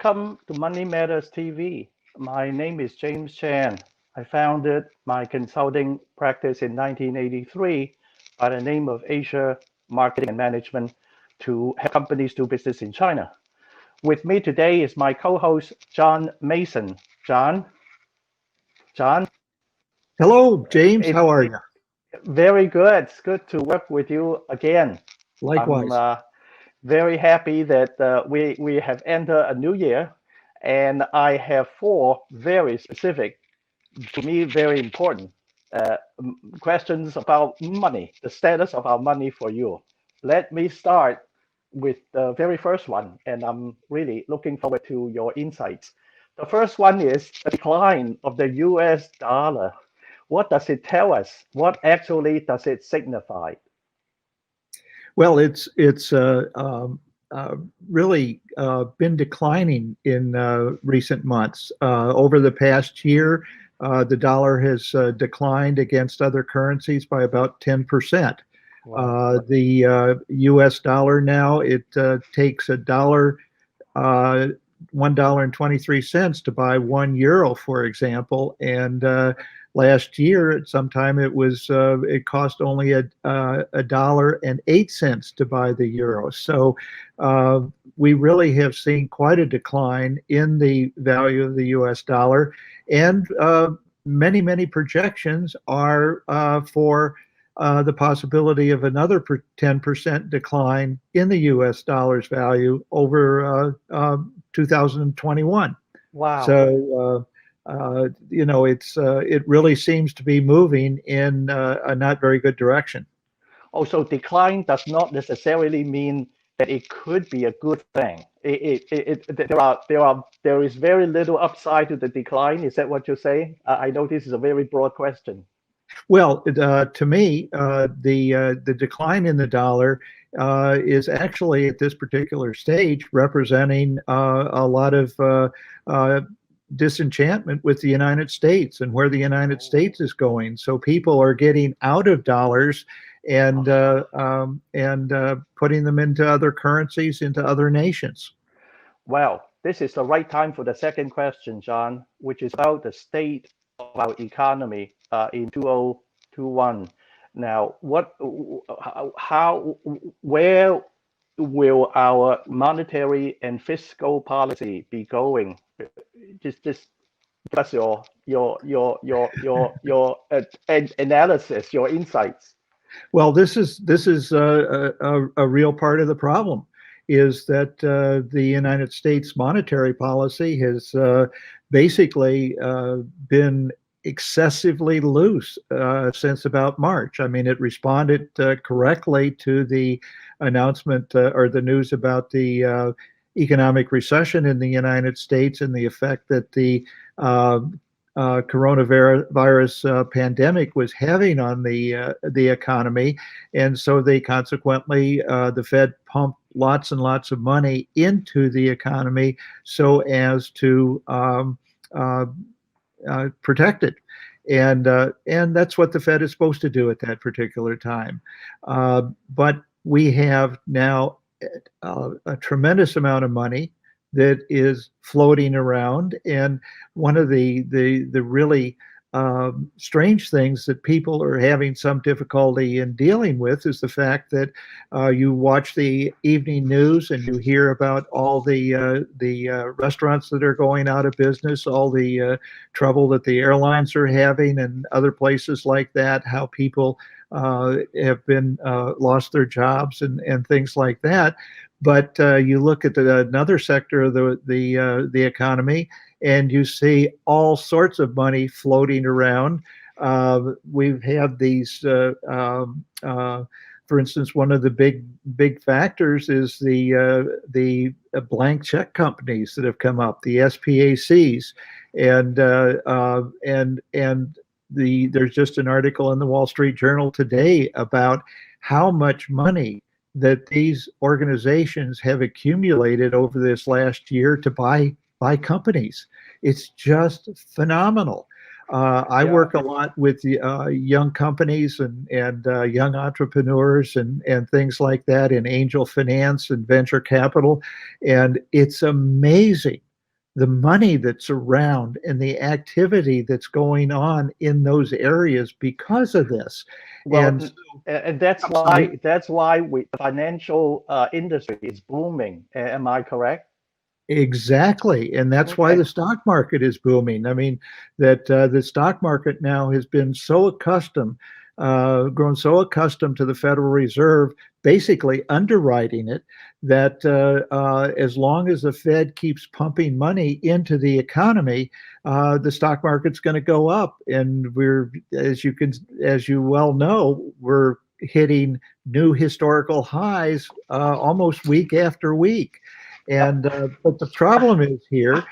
Welcome to Money Matters TV. My name is James Chan. I founded my consulting practice in 1983 by the name of Asia Marketing and Management to help companies do business in China. With me today is my co-host, John Mason. John, Hello, James. it's How are you? very good. It's good to work with you again. I'm Likewise. very happy that we have entered a new year, and I have four very specific, to me, very important uh, questions about money, the status of our money for you. Let me start with the very first one, and I'm really looking forward to your insights. The first one is the decline of the US dollar. What does it tell us? What actually does it signify? Well, it's really been declining in recent months. Over the past year, the dollar has declined against other currencies by about 10%. Wow. The U.S. dollar now, it takes $1.23 to buy 1 euro, for example, and last year at some time it cost only $1.08 to buy the euro. So we really have seen quite a decline in the value of the U.S. dollar, and many projections are for the possibility of another 10% decline in the U.S. dollar's value over 2021. Wow. So, it really seems to be moving in a not very good direction. Also, decline does not necessarily mean that it could be a good thing. There is very little upside to the decline. Is that what you're saying? I know this is a very broad question. Well, to me, the decline in the dollar is actually at this particular stage representing a lot of disenchantment with the United States and where the United States is going. So people are getting out of dollars and putting them into other currencies, into other nations. Well, this is the right time for the second question, John, which is about the state of our economy in 2021. Now, where will our monetary and fiscal policy be going? Just give us your analysis, your insights. Well, this is a real part of the problem, is that the United States monetary policy has basically been excessively loose since about March. I mean, it responded correctly to the announcement or the news about the economic recession in the United States and the effect that the coronavirus pandemic was having on the economy, and so they consequently the Fed pumped lots and lots of money into the economy so as to protect it, and that's what the Fed is supposed to do at that particular time. But we have now a tremendous amount of money that is floating around, and one of the really strange things that people are having some difficulty in dealing with is the fact that you watch the evening news and you hear about all the restaurants that are going out of business, all the trouble that the airlines are having, and other places like that, how people have been lost their jobs and things like that. But you look at another sector of the economy, and you see all sorts of money floating around. We've had these, for instance, one of the big factors is the blank check companies that have come up, the SPACs, and there's just an article in the Wall Street Journal today about how much money that these organizations have accumulated over this last year to buy companies. It's just phenomenal. I work a lot with young companies and young entrepreneurs and things like that in angel finance and venture capital, and it's amazing the money that's around and the activity that's going on in those areas because of this. Well, And and I'm sorry. that's why the financial industry is booming. Am I correct? Exactly. And that's why Okay. the stock market is booming. I mean, that the stock market now has been so accustomed, grown so accustomed to the Federal Reserve basically underwriting it that as long as the Fed keeps pumping money into the economy, the stock market's going to go up. And we're, as you well know, we're hitting new historical highs almost week after week. Yep. And but the problem is here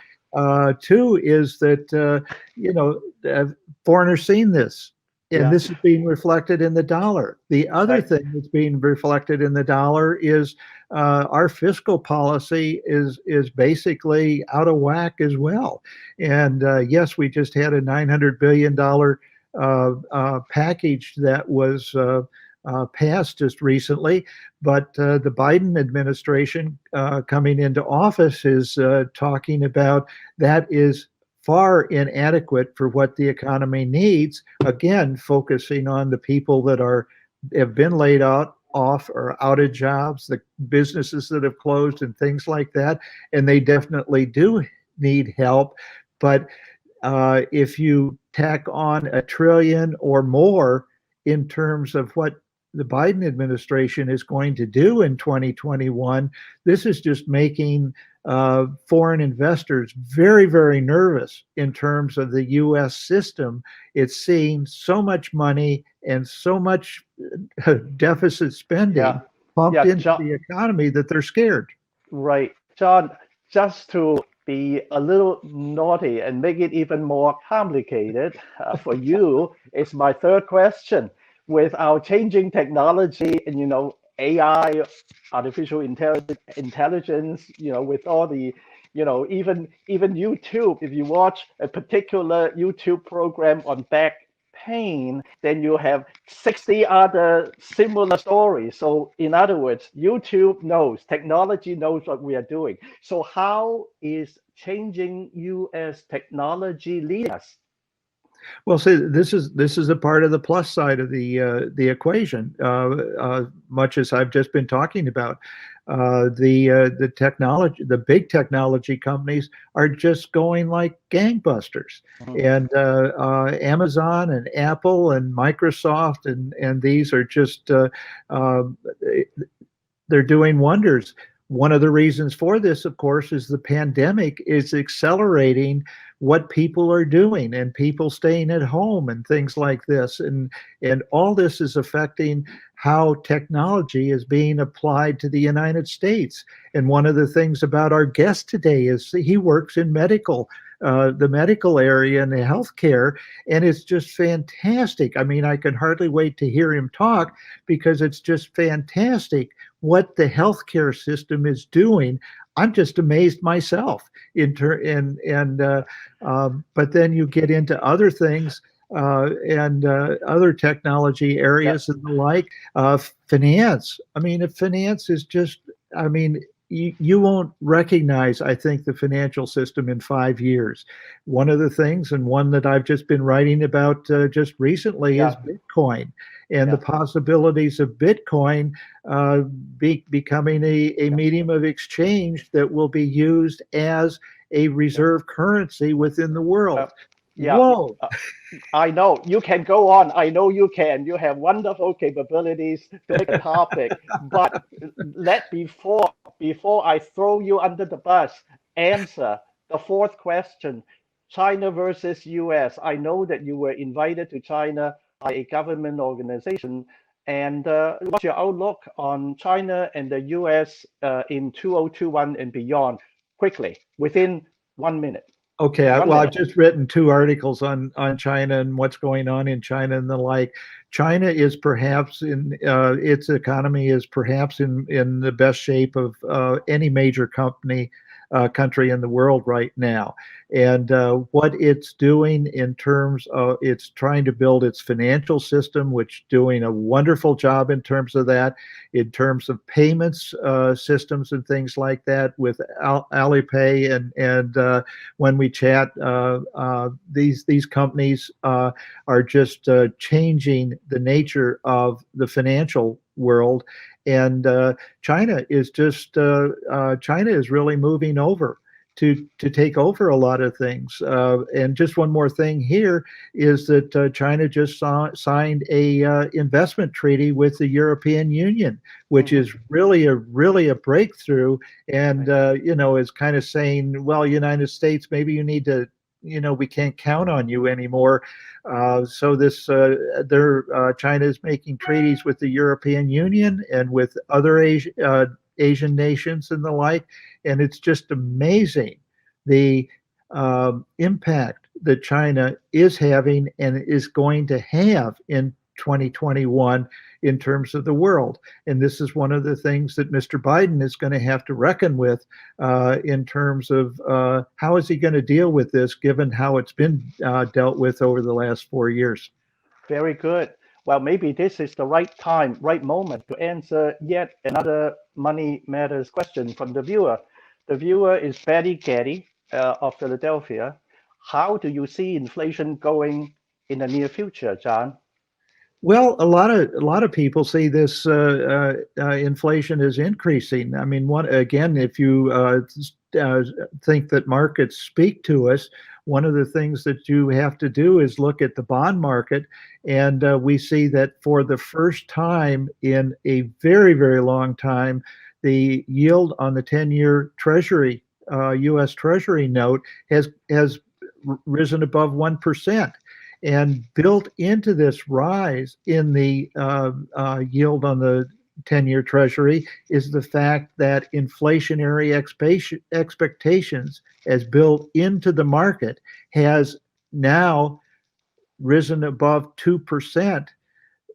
too is that foreigners seen this, and Yeah. this is being reflected in the dollar. The other Right. thing that's being reflected in the dollar is our fiscal policy is basically out of whack as well. And yes, we just had a $900 billion package that was passed just recently. But the Biden administration coming into office is talking about that is far inadequate for what the economy needs. Again, focusing on the people that have been laid out off or out of jobs, the businesses that have closed and things like that. And they definitely do need help. But if you tack on a trillion or more in terms of what the Biden administration is going to do in 2021, this is just making foreign investors very, very nervous in terms of the U.S. system. It's seeing so much money and so much deficit Yeah. spending pumped Yeah. into the economy that they're scared. Right. John, just to be a little naughty and make it even more complicated for you, is my third question. With our changing technology and, AI, artificial intelligence, with all the, even YouTube, if you watch a particular YouTube program on back pain, then you have 60 other similar stories. So, in other words, YouTube knows, technology knows what we are doing. So, how is changing you as technology lead us? Well, see, this is a part of the plus side of the equation. Much as I've just been talking about, the technology, the big technology companies are just going like gangbusters, Mhm. and Amazon and Apple and Microsoft and these are just uh, they're doing wonders. One of the reasons for this, of course, is the pandemic is accelerating what people are doing and people staying at home and things like this. And all this is affecting how technology is being applied to the United States. And one of the things about our guest today is he works in the medical area and the healthcare, and it's just fantastic. I mean, I can hardly wait to hear him talk because it's just fantastic what the healthcare system is doing. I'm just amazed myself. But then you get into other things and other technology Yeah, areas and the like. Finance. I mean, if finance is just, I mean, you won't recognize, I think, the financial system in 5 years. One of the things, and one that I've just been writing about just recently, is yeah, Bitcoin and the yeah, possibilities of Bitcoin uh, becoming a medium of exchange that will be used as a yeah. reserve currency within the world. Well, yeah. Whoa. uh, I know you can go on. I know you can. You have wonderful capabilities to make a topic. But let before I throw you under the bus, answer the fourth question: China versus U.S. I know that you were invited to China by a government organization. And what's your outlook on China and the U.S. In 2021 and beyond? Quickly, within 1 minute. Okay, One well, I've minute. just written two articles on China and what's going on in China and the like. China is perhaps in its economy is perhaps in the best shape of any major company country in the world right now. And what it's doing in terms of it's trying to build its financial system, which doing a wonderful job in terms of that, in terms of payments systems and things like that with Alipay and when we chat, these companies are just changing the nature of the financial world. And China is China is really moving over to take over a lot of things. And just one more thing here is that China just signed a investment treaty with the European Union, which is really a breakthrough. And is kind of saying, well, United States, maybe you need to. We can't count on you anymore. So China is making treaties with the European Union and with other Asian nations and the like, and it's just amazing the impact that China is having and is going to have in 2021 in terms of the world. And this is one of the things that Mr. Biden is going to have to reckon with in terms of how is he going to deal with this, given how it's been dealt with over the last 4 years. Very good. Well, maybe this is the right time, right moment to answer yet another Money Matters question from the viewer. The viewer is Betty Getty of Philadelphia. How do you see inflation going in the near future, John? Well, a lot of people see this inflation is increasing. I mean, if you think that markets speak to us, one of the things that you have to do is look at the bond market, and we see that for the first time in a very, very long time, the yield on the 10-year Treasury, U.S. Treasury note has risen above 1%. And built into this rise in the yield on the 10-year Treasury is the fact that inflationary expectations, as built into the market, has now risen above 2%.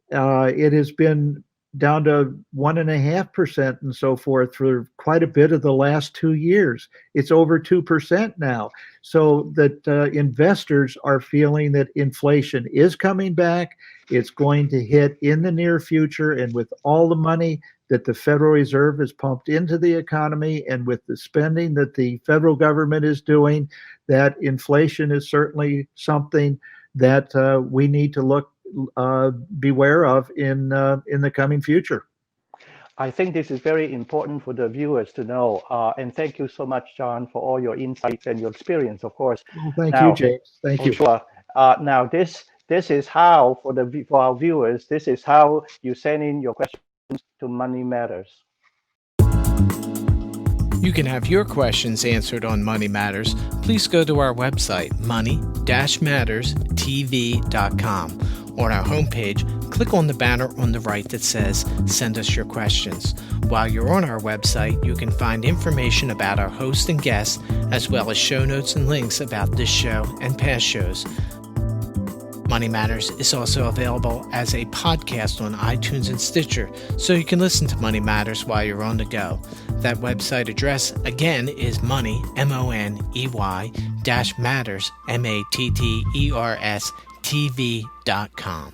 It has been down to 1.5% and so forth for quite a bit of the last 2 years. It's over 2% now. So that investors are feeling that inflation is coming back. It's going to hit in the near future. And with all the money that the Federal Reserve has pumped into the economy and with the spending that the federal government is doing, that inflation is certainly something that we need to beware of in the coming future. I think this is very important for the viewers to know. And thank you so much, John, for all your insights and your experience, of course. Well, thank you, James. Thank you. Sure. Now, this is how, for our viewers, this is how you send in your questions to Money Matters. You can have your questions answered on Money Matters. Please go to our website, money-matterstv.com. On our homepage, click on the banner on the right that says Send Us Your Questions. While you're on our website, you can find information about our host and guests, as well as show notes and links about this show and past shows. Money Matters is also available as a podcast on iTunes and Stitcher, so you can listen to Money Matters while you're on the go. That website address, again, is money, MONEY-matters, MATTERS, TV.com.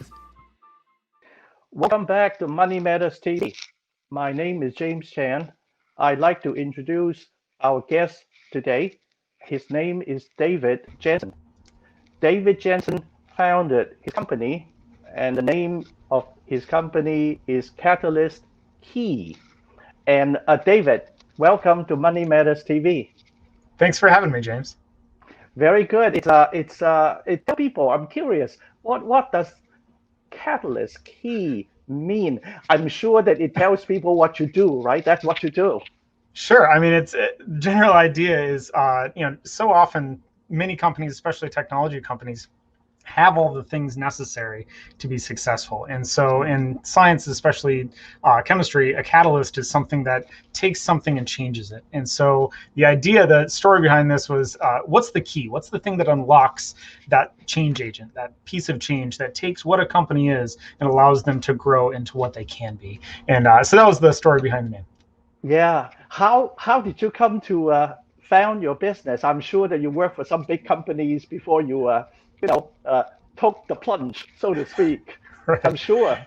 Welcome back to Money Matters TV. My name is James Chan. I'd like to introduce our guest today. His name is David Jansen. David Jansen founded his company, and the name of his company is Catalyst Key. And David, welcome to Money Matters TV. Thanks for having me, James. Very good. Tell people, I'm curious, what does Catalyst Key mean? I'm sure that it tells people what you do, right? That's what you do. Sure. I mean, it's general idea is, so often many companies, especially technology companies, have all the things necessary to be successful. And so in science, especially chemistry, a catalyst is something that takes something and changes it. And so the story behind this was, what's the key? What's the thing that unlocks that change agent, that piece of change that takes what a company is and allows them to grow into what they can be? And so that was the story behind the name. Yeah. How did you come to found your business, I'm sure that you worked for some big companies before you, took the plunge, so to speak. I'm Right. sure.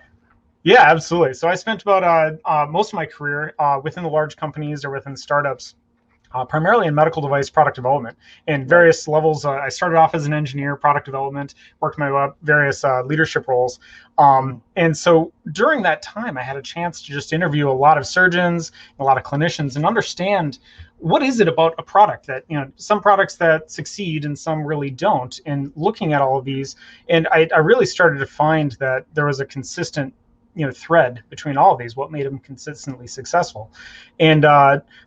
Yeah, absolutely. So I spent about most of my career within the large companies or within startups, primarily in medical device product development in Right. various levels. I started off as an engineer, product development, worked my way up various leadership roles. Mm. And so during that time, I had a chance to just interview a lot of surgeons, a lot of clinicians, and understand what is it about a product that, some products that succeed and some really don't. And looking at all of these, and I really started to find that there was a consistent thread between all of these, what made them consistently successful. And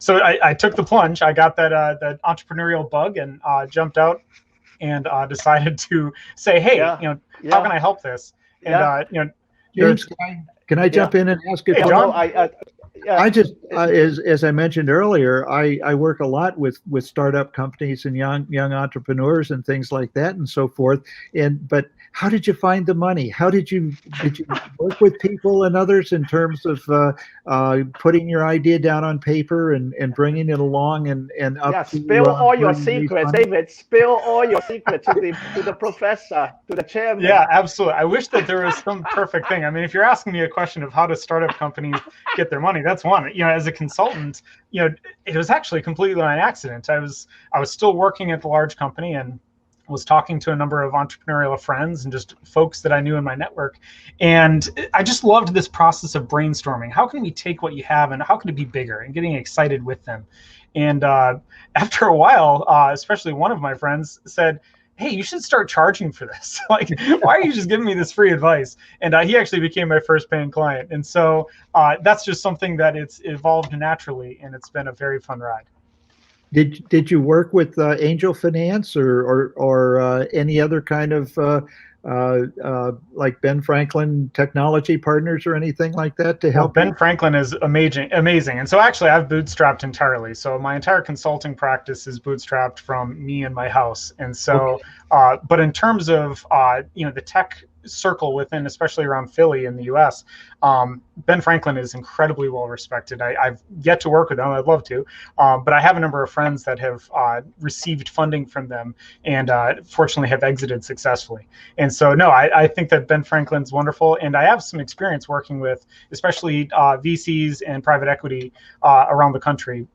so I took the plunge. I got that entrepreneurial bug and jumped out and decided to say, hey, Yeah. how can Yeah. I help this? And Yeah. James, can I Yeah. jump in and ask a Hey, No, question? no, John. yeah. I just, as I mentioned earlier, I work a lot with startup companies and young entrepreneurs and things like that and so forth. But how did you find the money? How did you work with people and others in terms of putting your idea down on paper and bringing it along and up Yeah, to spill all where your you raise secrets, money? David. Spill all your secrets to the professor, to the chairman. Yeah, absolutely. I wish that there was some perfect thing. I mean, if you're asking me a question of how does startup companies get their money, that's one. As a consultant, it was actually completely on accident. I was still working at the large company and was talking to a number of entrepreneurial friends and just folks that I knew in my network. And I just loved this process of brainstorming. How can we take what you have and how can it be bigger, and getting excited with them? And after a while, especially one of my friends said, hey, you should start charging for this. Like, why are you just giving me this free advice? And he actually became my first paying client. And so that's just something that it's evolved naturally, and it's been a very fun ride. Did you work with angel finance or any other kind of like Ben Franklin Technology Partners or anything like that to Well, help Ben you? Franklin is amazing. And so actually I've bootstrapped entirely. So my entire consulting practice is bootstrapped from me and my house. And so, Okay. but in terms of, the tech circle within, especially around Philly in the US, Ben Franklin is incredibly well respected. I've yet to work with them. I'd love to. But I have a number of friends that have received funding from them and fortunately have exited successfully. And so, no, I think that Ben Franklin's wonderful. And I have some experience working with, especially VCs and private equity around the country.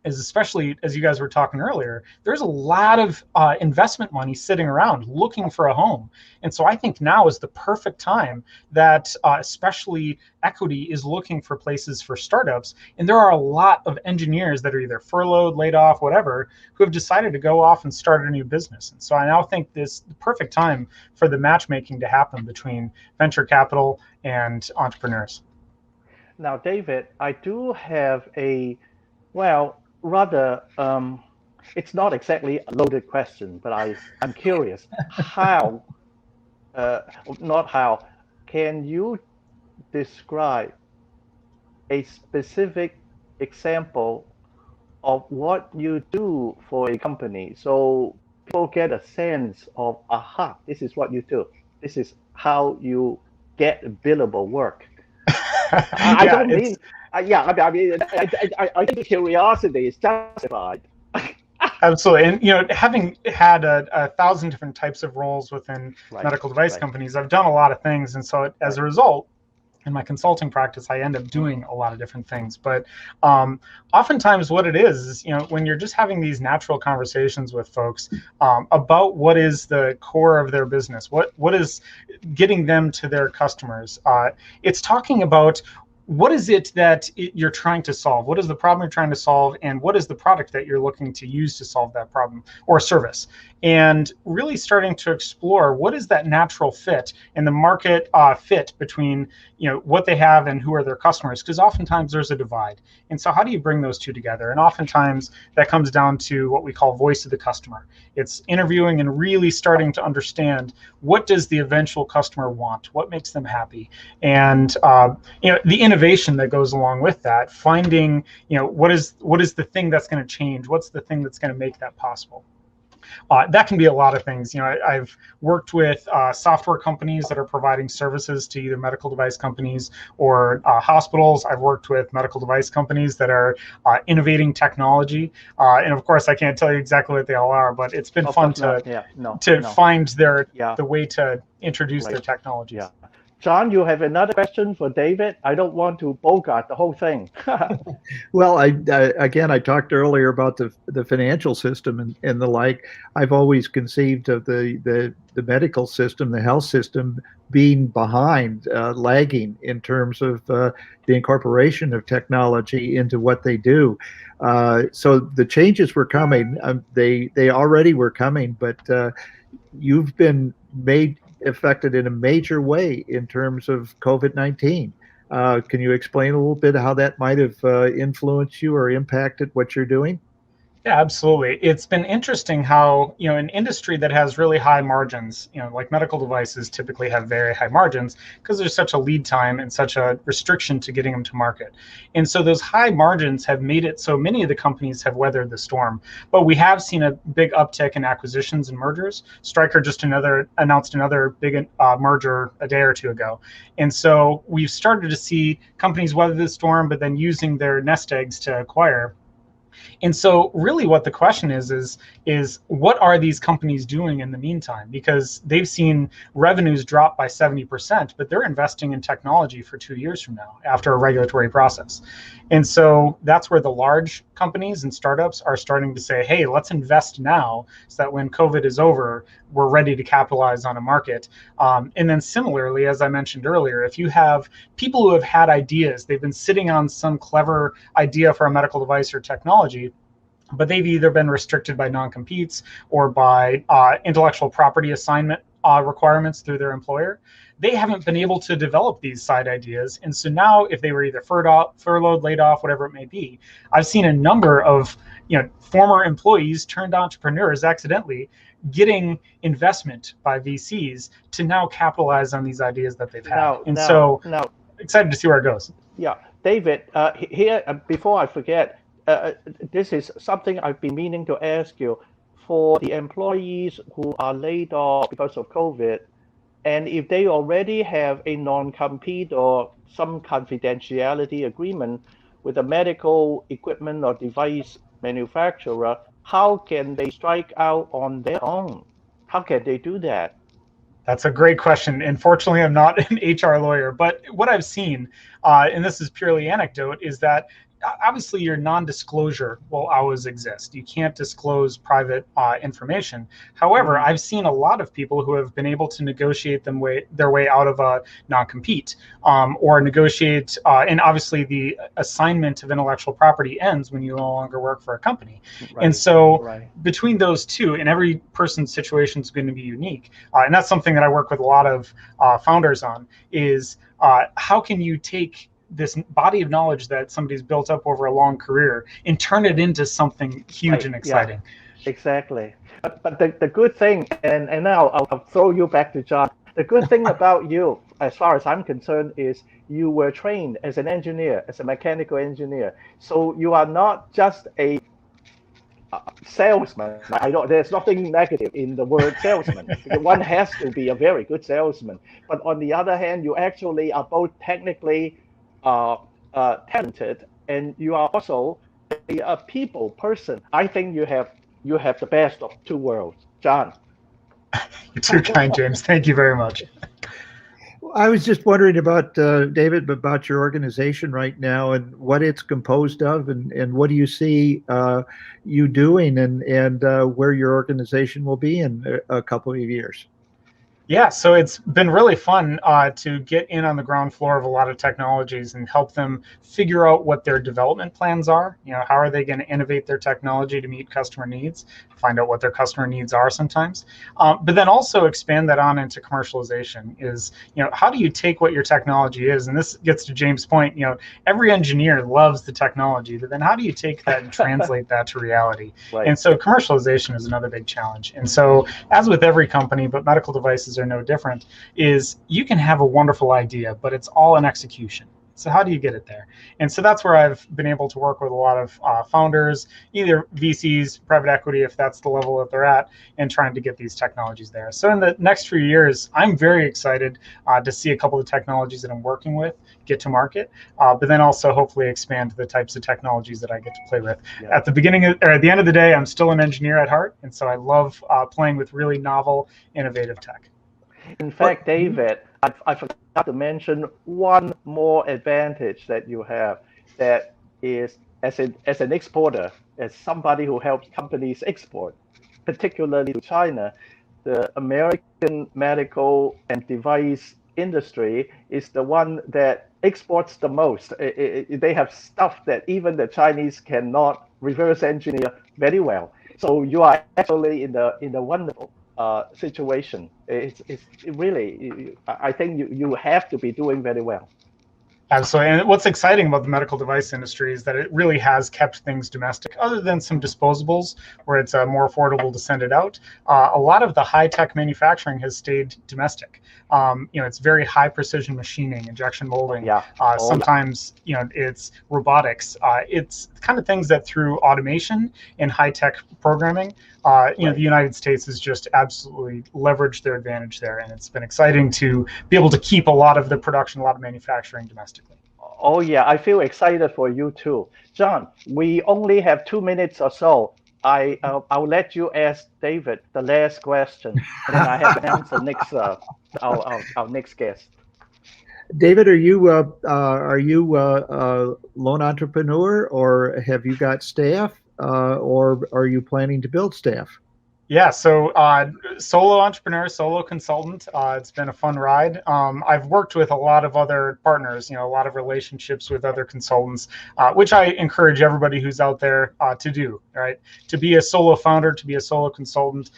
Is especially as you guys were talking earlier, there's a lot of investment money sitting around looking for a home. And so I think now is the perfect time that especially equity is looking for places for startups. And there are a lot of engineers that are either furloughed, laid off, whatever, who have decided to go off and start a new business. And so I now think this is the perfect time for the matchmaking to happen between venture capital and entrepreneurs. Now, David, I do have rather, it's not exactly a loaded question, but I'm curious. How, uh, not how, can you describe a specific example of what you do for a company so people get a sense of, aha, this is what you do. This is how you get billable work. I Yeah, don't it's mean, yeah, I think curiosity is justified. absolutely. And, having had a thousand different types of roles within Right, medical device right, companies, I've done a lot of things. And so as right. a result, in my consulting practice, I end up doing Mhm. a lot of different things. But oftentimes what it is, when you're just having these natural conversations with folks about what is the core of their business, what is getting them to their customers, it's talking about what is it that you're trying to solve? What is the problem you're trying to solve? And what is the product that you're looking to use to solve that problem or service? And really starting to explore what is that natural fit and the market fit between what they have and who are their customers, because oftentimes there's a divide. And so how do you bring those two together? And oftentimes that comes down to what we call voice of the customer. It's interviewing and really starting to understand what does the eventual customer want, what makes them happy, and the innovation that goes along with that, finding what is the thing that's going to change, what's the thing that's going to make that possible. That can be a lot of things. I've worked with software companies that are providing services to either medical device companies or hospitals. I've worked with medical device companies that are innovating technology. And of course, I can't tell you exactly what they all are, but it's been fun to find the way to introduce their technologies. Yeah. John, you have another question for David? I don't want to bogart the whole thing. Well, I talked earlier about the financial system and the like. I've always conceived of the medical system, the health system, being behind, lagging in terms of the incorporation of technology into what they do. So the changes were coming. They already were coming, but you've been affected in a major way in terms of COVID-19. Can you explain a little bit how that might have influenced you or impacted what you're doing? Yeah, absolutely. It's been interesting how, an industry that has really high margins, like medical devices typically have very high margins because there's such a lead time and such a restriction to getting them to market. And so those high margins have made it so many of the companies have weathered the storm. But we have seen a big uptick in acquisitions and mergers. Stryker just announced another big merger a day or two ago. And so we've started to see companies weather the storm, but then using their nest eggs to acquire. And so really what the question is what are these companies doing in the meantime? Because they've seen revenues drop by 70%, but they're investing in technology for 2 years from now after a regulatory process. And so that's where the large companies and startups are starting to say, hey, let's invest now so that when COVID is over, we're ready to capitalize on a market. And then similarly, as I mentioned earlier, if you have people who have had ideas, they've been sitting on some clever idea for a medical device or technology, but they've either been restricted by non-competes or by intellectual property assignment requirements through their employer. They haven't been able to develop these side ideas. And so now if they were either furloughed, laid off, whatever it may be, I've seen a number of former employees turned entrepreneurs accidentally getting investment by VCs to now capitalize on these ideas that they've had. Excited to see where it goes. Yeah, David, here, before I forget, this is something I've been meaning to ask you. For the employees who are laid off because of COVID, and if they already have a non-compete or some confidentiality agreement with a medical equipment or device manufacturer, how can they strike out on their own? How can they do that? That's a great question. Unfortunately, I'm not an HR lawyer, but what I've seen, and this is purely anecdote, is that obviously your non-disclosure will always exist. You can't disclose private information. However, I've seen a lot of people who have been able to negotiate their way out of a non-compete or negotiate, and obviously the assignment of intellectual property ends when you no longer work for a company. Right. And so between those two, and every person's situation is going to be unique. And that's something that I work with a lot of founders on, is how can you take this body of knowledge that somebody's built up over a long career and turn it into something huge and exciting. Yeah, exactly. But the good thing, and now I'll throw you back to John. The good thing about you, as far as I'm concerned, is you were trained as an engineer, as a mechanical engineer. So you are not just a salesman. There's nothing negative in the word salesman. One has to be a very good salesman. But on the other hand, you actually are both technically talented, and you are also a people person. I think you have the best of two worlds. John. You're too kind, James. Thank you very much. I was just wondering about, David, about your organization right now and what it's composed of, and what do you see you doing, and where your organization will be in a couple of years? Yeah, so it's been really fun to get in on the ground floor of a lot of technologies and help them figure out what their development plans are. How are they going to innovate their technology to meet customer needs, find out what their customer needs are sometimes, but then also expand that on into commercialization. Is, how do you take what your technology is? And this gets to James' point, every engineer loves the technology, but then how do you take that and translate that to reality? Right. And so commercialization is another big challenge. And so as with every company, but medical devices are no different, is you can have a wonderful idea, but it's all an execution. So how do you get it there? And so that's where I've been able to work with a lot of founders, either VCs, private equity, if that's the level that they're at, and trying to get these technologies there. So in the next few years, I'm very excited to see a couple of technologies that I'm working with get to market, but then also hopefully expand the types of technologies that I get to play with. Yeah. At the end of the day, I'm still an engineer at heart, and so I love playing with really novel, innovative tech. In fact, David, I forgot to mention one more advantage that you have, that is as an exporter, as somebody who helps companies export, particularly to China, the American medical and device industry is the one that exports the most. They have stuff that even the Chinese cannot reverse engineer very well. So you are actually in a wonderful situation. It's really, I think you have to be doing very well. Absolutely. And what's exciting about the medical device industry is that it really has kept things domestic, other than some disposables where it's more affordable to send it out. A lot of the high tech manufacturing has stayed domestic. It's very high precision machining, injection molding. Yeah. Sometimes, it's robotics. It's kind of things that through automation and high tech programming, Right. the United States has just absolutely leveraged their advantage there. And it's been exciting to be able to keep a lot of the production, a lot of manufacturing domestically. Oh yeah, I feel excited for you too, John. We only have 2 minutes or so. I'll let you ask David the last question, and then I have to answer next our next guest. David, are you a lone entrepreneur, or have you got staff, or are you planning to build staff? Yeah, so solo entrepreneur, solo consultant. It's been a fun ride. I've worked with a lot of other partners, a lot of relationships with other consultants, which I encourage everybody who's out there to do, right? To be a solo founder, to be a solo consultant,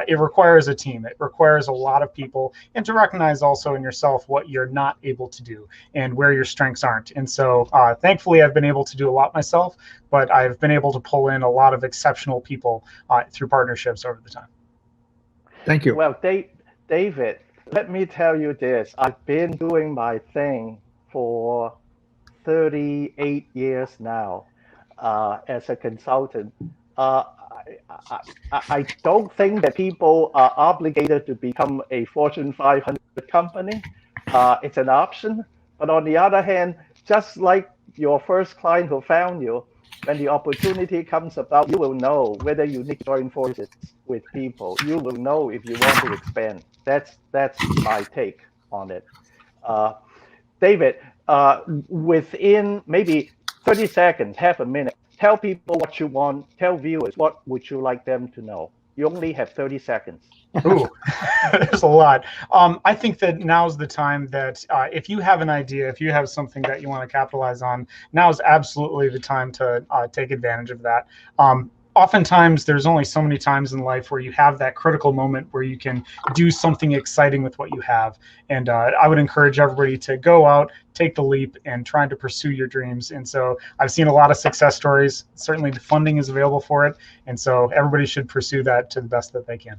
it requires a team. It requires a lot of people, and to recognize also in yourself what you're not able to do and where your strengths aren't. And so thankfully, I've been able to do a lot myself, but I've been able to pull in a lot of exceptional people through partnerships over the time. Thank you. Well, David, let me tell you this. I've been doing my thing for 38 years now as a consultant. I don't think that people are obligated to become a Fortune 500 company. It's an option. But on the other hand, just like your first client who found you, when the opportunity comes about, you will know whether you need to join forces with people. You will know if you want to expand. That's my take on it. David, within maybe 30 seconds, half a minute, tell people what you want. Tell viewers what would you like them to know. You only have 30 seconds. Ooh, there's a lot. I think that now's the time that if you have an idea, if you have something that you want to capitalize on, now is absolutely the time to take advantage of that. Oftentimes, there's only so many times in life where you have that critical moment where you can do something exciting with what you have. And I would encourage everybody to go out, take the leap, and try to pursue your dreams. And so I've seen a lot of success stories. Certainly, the funding is available for it. And so everybody should pursue that to the best that they can.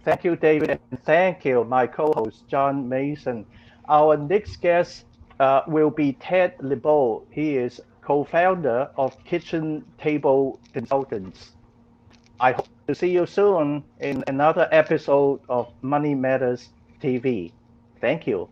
Thank you, David, and thank you, my co-host, John Mason. Our next guest will be Ted LeBeau. He is co-founder of Kitchen Table Consultants. I hope to see you soon in another episode of Money Matters TV. Thank you.